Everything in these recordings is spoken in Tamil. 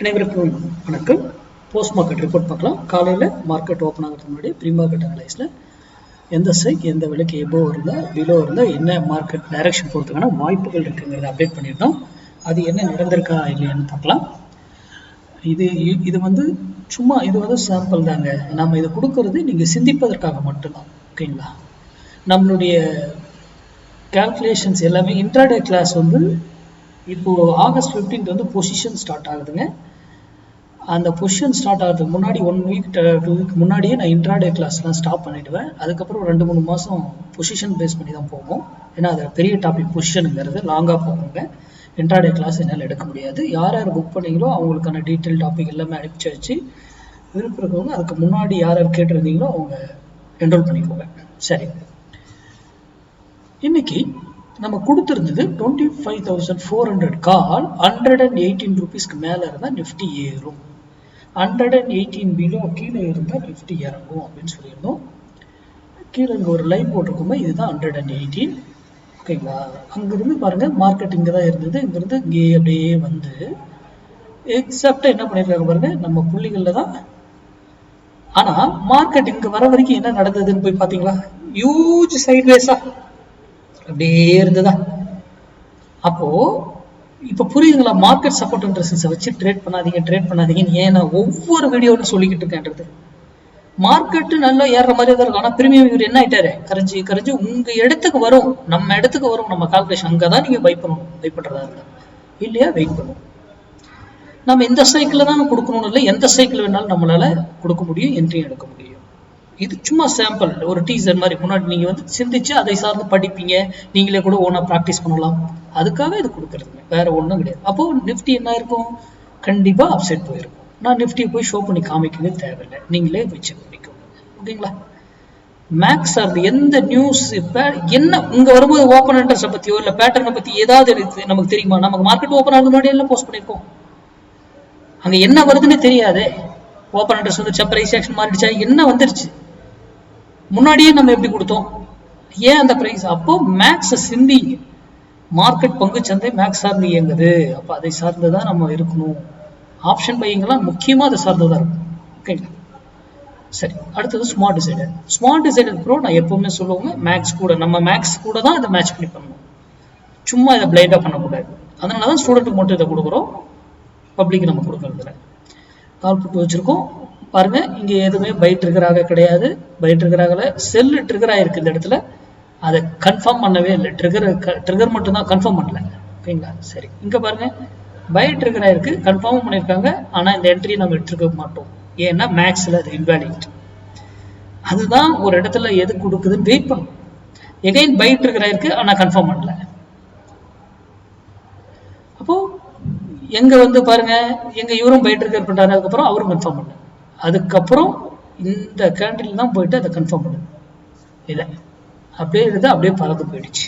அனைவருக்கும் வணக்கம். போஸ்ட் மார்க்கெட் ரிப்போர்ட் பார்க்கலாம். காலையில் மார்க்கெட் ஓப்பன் ஆகிறதுக்கு முன்னாடி ப்ரீ மார்க்கெட் அனலைஸில் எந்த ஸ்ட்ரைக் எந்த விலைக்கு எபோ இருந்தால் பிலோ இருந்தால் என்ன மார்க்கெட் டைரக்ஷன் போகிறதுக்கான வாய்ப்புகள் இருக்குங்கிறத அப்டேட் பண்ணியிருந்தோம். அது என்ன நடந்திருக்கா இல்லையான்னு பார்க்கலாம். இது வந்து சும்மா இது வந்து சாம்பிள் தாங்க. நம்ம இதை கொடுக்கறது நீங்கள் சிந்திப்பதற்காக மட்டும்தான். ஓகேங்களா? நம்மளுடைய கால்குலேஷன்ஸ் எல்லாமே இன்ட்ராடே கிளாஸ் வந்து இப்போது ஆகஸ்ட் 15 வந்து பொசிஷன் ஸ்டார்ட் ஆகுதுங்க. அந்த பொசிஷன் ஸ்டார்ட் ஆகிறதுக்கு முன்னாடி 1 வீக் 2 வீக் முன்னாடியே நான் இன்ட்ராடே கிளாஸ்லாம் ஸ்டாப் பண்ணிவிடுவேன். அதுக்கப்புறம் 2-3 மாதம் பொசிஷன் பேஸ் பண்ணி தான் போகும். ஏன்னா அது பெரிய டாபிக் பொசிஷனுங்கிறது லாங்காக போகுங்க. இன்ட்ராடே கிளாஸ் என்னால் எடுக்க முடியாது. யார் யார் புக் பண்ணீங்களோ அவங்களுக்கான டீட்டெயில் டாபிக் எல்லாமே அனுப்பிச்சு வச்சு விருப்பம் இருக்கவங்க அதுக்கு முன்னாடி யார் யார் கேட்டிருந்தீங்களோ அவங்க என்ரோல் பண்ணிக்கோங்க. சரி, இன்னைக்கு நம்ம கொடுத்துருந்தது 25,400 கால் 118 ரூபீஸ்க்கு மேலே இருந்தால் நிஃப்டி ஏறும், 118 பிலோ கீழே இருந்தால் நிஃப்டி இறங்கும் அப்படின்னு சொல்லியிருந்தோம். கீழே இங்கே ஒரு லைன் போட்டிருக்கோமே, இதுதான் 118. ஓகேங்களா? அங்கேருந்து பாருங்கள், மார்க்கெட் இங்கே தான் இருந்தது. இங்கேருந்து இங்கே அப்படியே வந்து எக்ஸாக்டாக என்ன பண்ணியிருக்காங்க பாருங்கள், நம்ம புள்ளிகளில் தான். ஆனால் மார்க்கெட் இங்கே வர வரைக்கும் என்ன நடந்ததுன்னு போய் பார்த்தீங்களா? ஹியூஜ் சைட்வேஸா அப்படியே இருந்ததா? அப்போ இப்ப புரியுதுங்களா? மார்க்கெட் சப்போர்ட் அண்ட் ரெசிஸ்டன்ஸை வச்சு ட்ரேட் பண்ணாதீங்கன்னு ஏன் நான் ஒவ்வொரு வீடியோன்னு சொல்லிக்கிட்டு இருக்கேன்றது. மார்க்கெட்டு நல்லா ஏறுற மாதிரி தான் இருக்கும். ஆனால் பிரீமியம் இவர் என்ன ஆயிட்டாரு, கரைஞ்சு உங்க இடத்துக்கு வரும், நம்ம இடத்துக்கு வரும். நம்ம கால்குலேஷன் அங்கதான் நீங்க பை பண்றதா இருந்தா இல்லையா, வெயிட் பண்ணும். நம்ம இந்த சைக்கிள் தான் கொடுக்கணும்னு இல்லை, எந்த சைக்கிள் வேணாலும் நம்மளால கொடுக்க முடியும், என்ட்ரி எடுக்க முடியும். இது சும்மா சாம்பிள், ஒரு டீசர் மாதிரி. முன்னாடி நீங்க வந்து சிந்திச்சு அதை சார்ந்து படிப்பீங்க, நீங்களே கூட ஓனா ப்ராக்டிஸ் பண்ணலாம். அதுக்காக இது கொடுக்கறதுங்க, வேற ஒன்றும் கிடையாது. அப்போ நிஃப்டி என்ன இருக்கும், கண்டிப்பா அப்செட் போயிருக்கும். நான் நிஃப்டி போய் ஷோ பண்ணி காமிக்கவே தேவையில்லை, நீங்களே வச்சு பண்ணிக்கோங்க. ஓகேங்களா? மேக்ஸ் சார்ந்து எந்த நியூஸ் இப்போ என்ன இங்க வரும்போது ஓப்பன் இன்ட்ரெஸ்ட்டை பத்தியோ இல்லை பேட்டர்னை பத்தி ஏதாவது நமக்கு தெரியுமா? நமக்கு மார்க்கெட் ஓப்பன் ஆகுது முன்னாடி எல்லாம் போஸ்ட் பண்ணியிருக்கோம். அங்க என்ன வருதுன்னு தெரியாது. ஓப்பன் இன்ட்ரெஸ்ட் வந்துச்சா, பிரைஸ் ஆக்ஷன் மாறிடுச்சா, என்ன வந்துருச்சு முன்னாடியே நம்ம எப்படி கொடுத்தோம், ஏன் அந்த பிரைஸ்? அப்போ மேக்ஸ் சிந்திங்க. மார்க்கெட் பங்கு சந்தை மேக்ஸ் சார்ந்து இயங்குது, அப்போ அதை சார்ந்துதான் நம்ம இருக்கணும். ஆப்ஷன் பையங்கள்லாம் முக்கியமா அதை சார்ந்துதான் இருக்கும். ஓகேங்களா? சரி, அடுத்தது smart decider. Smart decider bro நான் எப்பவுமே சொல்லுவோங்க, மேக்ஸ் கூட நம்ம மேக்ஸ் கூட தான் இதை மேட்ச் பண்ணி பண்ணணும். சும்மா இதை பிளைண்டா பண்ணக்கூடாது. அதனாலதான் ஸ்டூடெண்ட்டுக்கு மட்டும் இதை கொடுக்குறோம், பப்ளிக் நம்ம கொடுக்கறதில்ல. கால் புட்டு வச்சிருக்கோம் பாருங்க. இங்க எதுவுமே பை ட்ரிகராக கிடையாது. பை ட்ரிகராகல, செல்லு ட்ரிகர் ஆயிருக்கு இந்த இடத்துல. அதை கன்ஃபார்ம் பண்ணவே இல்லை. ட்ரிகர் மட்டும் தான் கன்ஃபார்ம் பண்ணல. ஓகேங்களா? சரி, இங்க பாருங்க, பை ட்ரிகர் ஆயிருக்கு, கன்ஃபார்ம் பண்ணியிருக்காங்க. ஆனா இந்த என்ட்ரி நம்ம எடுத்துக்க மாட்டோம், ஏன்னா மேக்ஸ்ல அது இன்வாலிட். அதுதான் ஒரு இடத்துல எது கொடுக்குதுன்னு வெயிட் பண்ணும். எகைன் பை ட்ரிகர் ஆயிருக்கு, ஆனா கன்ஃபார்ம் பண்ணல. அப்போ எங்க வந்து பாருங்க, எங்க இவரும் பை ட்ரிகர் பண்றாரு, அதுக்கப்புறம் அவரும் கன்ஃபார்ம் பண்ணல. அதுக்கப்புறம் இந்த கேண்டில் தான் போயிட்டு அதை கன்ஃபார்ம் பண்ணுது. இல்லை அப்படியே இருந்து அப்படியே பறந்து போயிடுச்சு.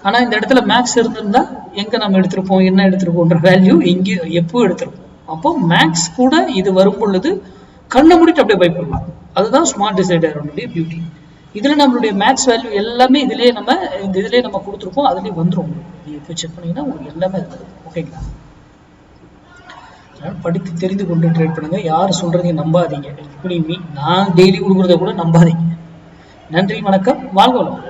ஆனா இந்த இடத்துல மேக்ஸ் இருந்திருந்தா எங்க நம்ம எடுத்திருப்போம், என்ன எடுத்திருப்போம்ன்ற வேல்யூ எங்கேயும் எப்போ எடுத்திருப்போம். அப்போ மேக்ஸ் கூட இது வரும் பொழுது கண்ணை மூடிட்டு அப்படியே பை பண்ணலாம். அதுதான் ஸ்மார்ட் டிசைடருடைய பியூட்டி. இதுல நம்மளுடைய மேக்ஸ் வேல்யூ எல்லாமே இதுலயே நம்ம கொடுத்துருப்போம், அதுலயே வந்துடும். நீங்க போய் செக் பண்ணீங்கன்னா உங்களுக்கு எல்லாமே இருக்குது. ஓகேங்களா? படித்து தெரிந்து கொண்டு ட்ரேட் பண்ணுங்க. யார் சொல்றதையும் நம்பாதீங்க. இப்படி நான் டெய்லி கொடுக்குறத கூட நம்பாதீங்க. நன்றி, வணக்கம், வாழ்க வளமுடன்.